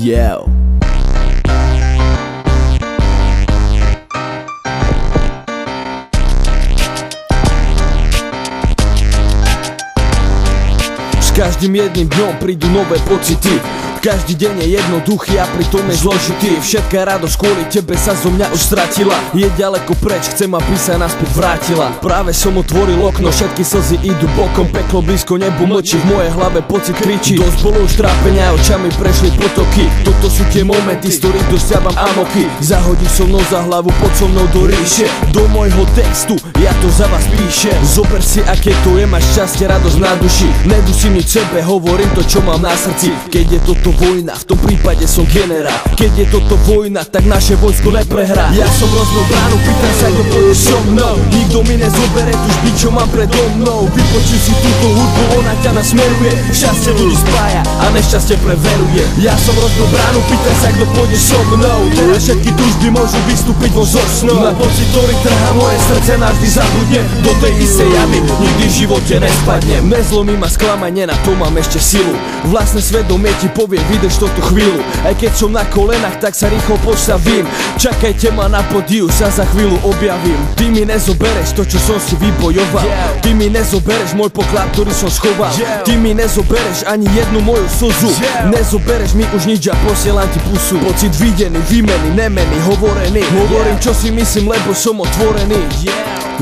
Yeah. S každým jedným dňom prídu nové pocity. Každý deň je jednoduchý a pritom je zložitý. Všetká radosť kvôli tebe sa zo mňa už stratila. Je ďaleko preč, chcem, aby sa naspäť vrátila. Práve som otvoril okno, všetky slzy idú bokom. Peklo blízko, nebo mlčí, v mojej hlave pocit kričí. Dosť bolo už trápenia, očami prešli potoky. Toto sú tie momenty, z ktorých dosiaham amoky. Zahodíš so mnou za hlavu, poď so mnou do ríše. Do môjho textu, ja to za vás píšem. Zober si, aké to je, máš šťastie, radosť na duši. Nedusím nič sebe, hovorím to, čo mám na srdci. Keď je toto vojna, v tom prípade som generál. Keď je toto vojna, tak naše vojsko neprehrá. Ja som rozbil bránu, pýtam sa, kto pôjde so mnou. Nikto mi nezobere tu špič, čo mám predo mnou. Vypočuj si túto hudbu, ona ťa nasmeruje. Šťastie ľudí spája a nešťastie preveruje. Ja som rozbil bránu, pýtam sa, kto pôjde so mnou. Teraz všetky túžby môžu vystúpiť vo zo snou. Na pocit, ktorý trhá moje srdce, navždy zabudne. Do tej istej jamy nikdy v živote nespadnem. Nezlomí ma sklamanie, na to mám ešte silu. Vlastné svedomie ti povie, vydrž to tú chvíľu. Aj keď som na kolenách, tak sa rýchlo postavím. Čakajte ma na pódiu, sa za chvíľu objavím. Ty mi nezobereš to, čo som si vybojoval. Ty mi nezobereš môj poklad, ktorý som schoval. Ty mi nezobereš ani jednu moju slzu. Nezobereš mi už nič a posielam ti pusu. Pocit videný, výmený, nemený, hovorený. Hovorím, čo si myslím, lebo som otvorený.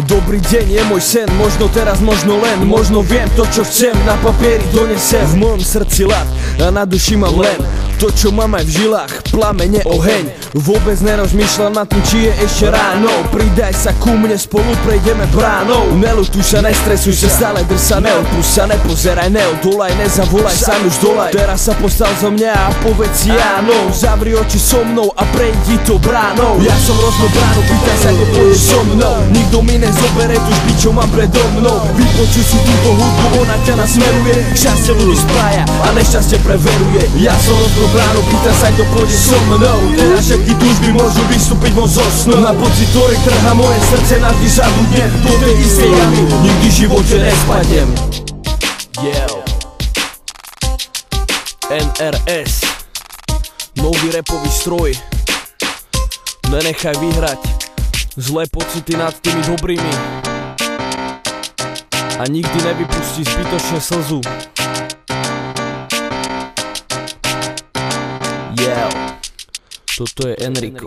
Dobrý deň je môj sen, možno teraz, možno len. Možno viem to, čo chcem, na papieri donesem. V mojom srdci ľad a na duši mám len to, čo mám aj v žilách, plamene, oheň. Vôbec nerozmýšľam nad tým, či je ešte ráno. Pridaj sa ku mne, spolu prejdeme bránou. Nelutuj sa, nestresuj sa, stále drž sa, neodpúšť sa, nepozeraj, neodolaj, nezavolaj, sám už dolaj. Teraz sa postav za mňa a povedz si áno. Zavri oči so mnou a prejdi to bránou. Ja som rozbil bránu, pýtaj sa, kto pôjde so mnou. Nikto mi nezobere tu špič, čo mám predo mnou. Vypočuj si túto hudbu, ona ťa nasmeruje. Šťastie ľudí spája a nešťastie preveruje. Ja som rozbil bránu, pýta sa, kto pôjde so mnou. Teraz všetky túžby môžu vystúpiť von zo snou. Na pocit, ktorý trhá moje srdce, navždy zabudne. Do tej istej jamy nikdy v živote nespadnem. Yeah. NRS, nový rapový stroj. Nenechaj vyhrať zlé pocity nad tými dobrými a nikdy nevypustí zbytočne slzu. Yeah. Toto je Enrico.